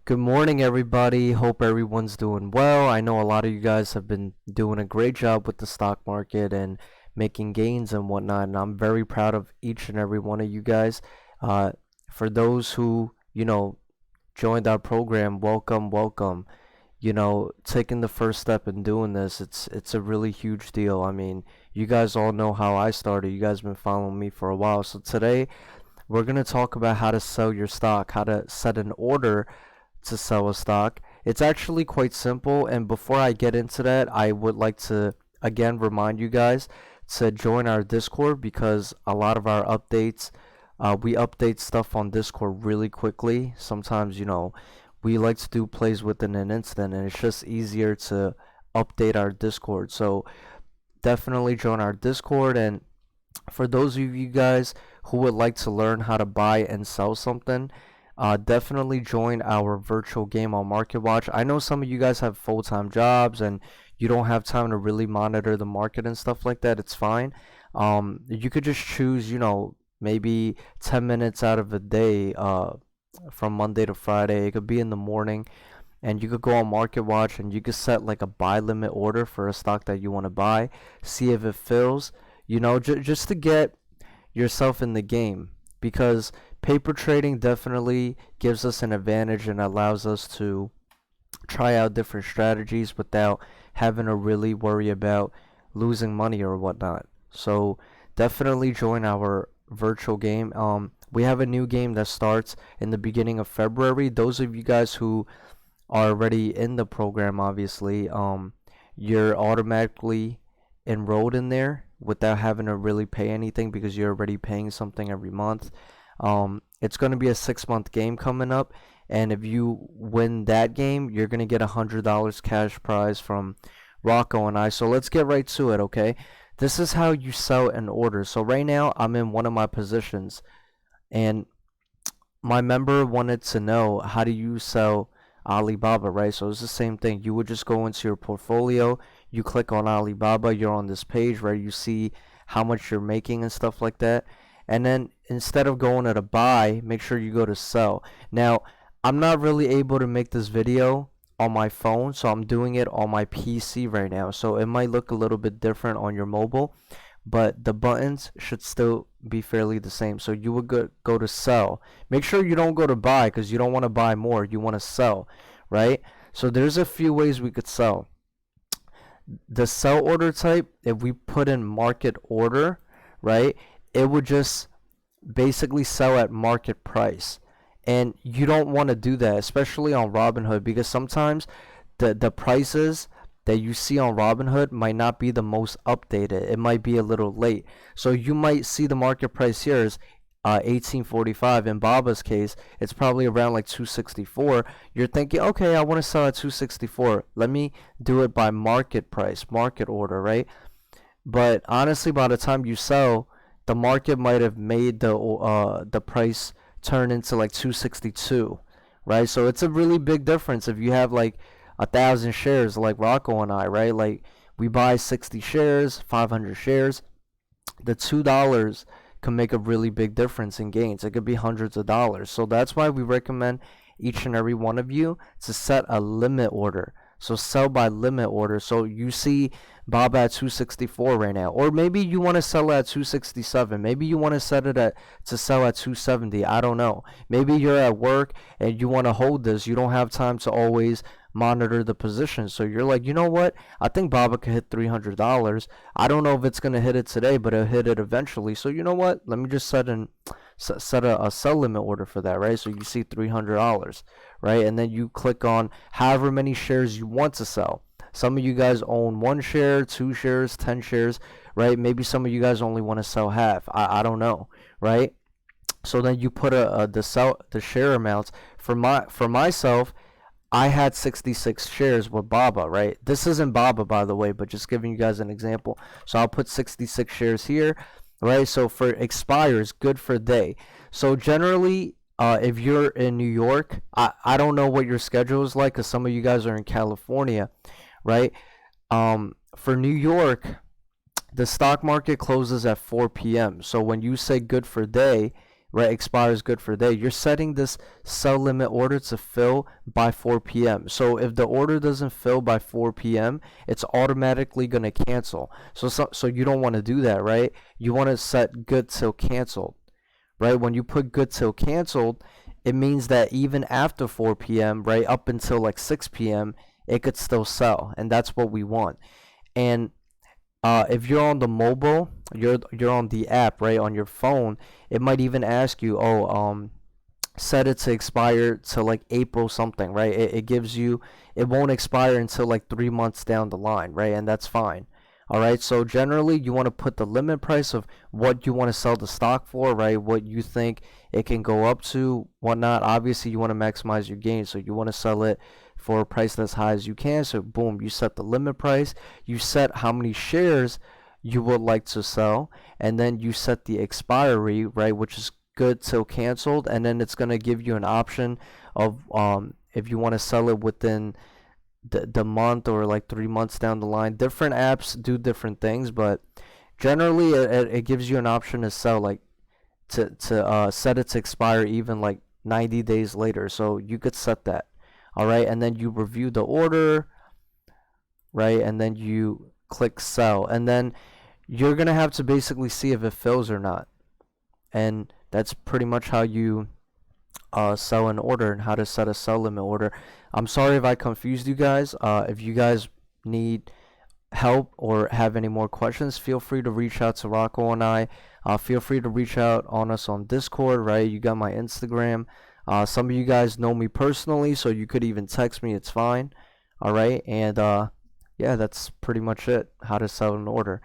Good morning, everybody. Hope everyone's doing well. I know a lot of you guys have been doing a great job with the stock market and making gains and whatnot, and I'm very proud of each and every one of you guys. Uh, for those who, joined our program, welcome, welcome. Taking the first step in doing this, it's a really huge deal. I mean, you guys all know how I started. You guys been following me for a while. So today, we're going to talk about how to sell your stock, how to set an order to sell a stock. It's actually quite simple, and before I get into that, I would like to again remind you guys to join our Discord because a lot of our updates, we update stuff on Discord really quickly. Sometimes, we like to do plays within an instant, and it's just easier to update our Discord. So definitely join our Discord, and for those of you guys who would like to learn how to buy and sell something, definitely join our virtual game on Market Watch. I know some of you guys have full-time jobs and you don't have time to really monitor the market and stuff like that. It's fine. You could just choose, maybe 10 minutes out of a day, from Monday to Friday. It could be in the morning, and you could go on Market Watch and you could set like a buy limit order for a stock that you want to buy, see if it fills, just to get yourself in the game, because paper trading definitely gives us an advantage and allows us to try out different strategies without having to really worry about losing money or whatnot. So definitely join our virtual game. We have a new game that starts in the beginning of February. Those of you guys who are already in the program, obviously, you're automatically enrolled in there without having to really pay anything because you're already paying something every month. It's going to be a 6-month game coming up, and if you win that game, you're going to get $100 cash prize from Rocco and I. So let's get right to it, okay? This is how you sell an order. So right now, I'm in one of my positions, and my member wanted to know, how do you sell Alibaba, right? So it's the same thing. You would just go into your portfolio, you click on Alibaba, you're on this page where you see how much you're making and stuff like that. And then instead of going at a buy, make sure you go to sell. Now, I'm not really able to make this video on my phone, so I'm doing it on my PC right now. So it might look a little bit different on your mobile, but the buttons should still be fairly the same. So you would go to sell. Make sure you don't go to buy because you don't want to buy more. You want to sell, right? So there's a few ways we could sell. The sell order type, if we put in market order, right, it would just basically sell at market price. And you don't want to do that, especially on Robinhood, because sometimes the prices that you see on Robinhood might not be the most updated. It might be a little late. So you might see the market price here is 1845. In Baba's case, it's probably around like 264. You're thinking, okay, I want to sell at 264. Let me do it by market price, market order, right? But honestly, by the time you sell, the market might have made the price turn into like 262, right? So it's a really big difference if you have like 1,000 shares like Rocco and I, right? Like we buy 60 shares, 500 shares. The $2 can make a really big difference in gains. It could be hundreds of dollars. So that's why we recommend each and every one of you to set a limit order. So sell by limit order. So you see Bob at 264 right now, or maybe you want to sell at 267. Maybe you want to set it at to sell at 270. I don't know. Maybe you're at work and you want to hold this. You don't have time to always monitor the position. So you're like, you know what? I think Baba could hit $300. I don't know if it's gonna hit it today, but it'll hit it eventually. So you know what? Let me just set a sell limit order for that, right? So you see $300, right? And then you click on however many shares you want to sell. Some of you guys own 1 share, 2 shares, 10 shares, right? Maybe some of you guys only want to sell half. I don't know, right? So then you put the share amounts. For myself, I had 66 shares with Baba, right? This isn't Baba, by the way, but just giving you guys an example. So I'll put 66 shares here, right? So for expires, good for day. So generally, if you're in New York, I don't know what your schedule is like because some of you guys are in California, right? For New York, the stock market closes at 4 p.m. So when you say good for day, right, expires good for a day. You're setting this sell limit order to fill by 4 p.m. So if the order doesn't fill by 4 p.m., it's automatically going to cancel. So you don't want to do that, right? You want to set good till canceled, right? When you put good till canceled, it means that even after 4 p.m., right, up until like 6 p.m., it could still sell, and that's what we want. And if you're on the mobile, you're on the app, right, on your phone, it might even ask you, oh, set it to expire to like April something, right? It gives you, it won't expire until like 3 months down the line, right? And that's fine. All right, so generally you want to put the limit price of what you want to sell the stock for, right? What you think it can go up to, whatnot. Obviously, you want to maximize your gain, so you want to sell it for a price as high as you can. So boom, you set the limit price, you set how many shares you would like to sell, and then you set the expiry, right, which is good till canceled, and then it's going to give you an option of if you want to sell it within the month or like 3 months down the line. Different apps do different things, but generally it gives you an option to sell like to set it to expire even like 90 days later. So you could set that. All right, and then you review the order, right, and then you click sell, and then you're gonna have to basically see if it fills or not. And that's pretty much how you sell an order and how to set a sell limit order. I'm sorry if I confused you guys. If you guys need help or have any more questions, feel free to reach out to Rocco and I. Feel free to reach out on us on Discord, right? You got my Instagram. Some of you guys know me personally, so you could even text me. It's fine. All right, and yeah, that's pretty much it. How to sell an order.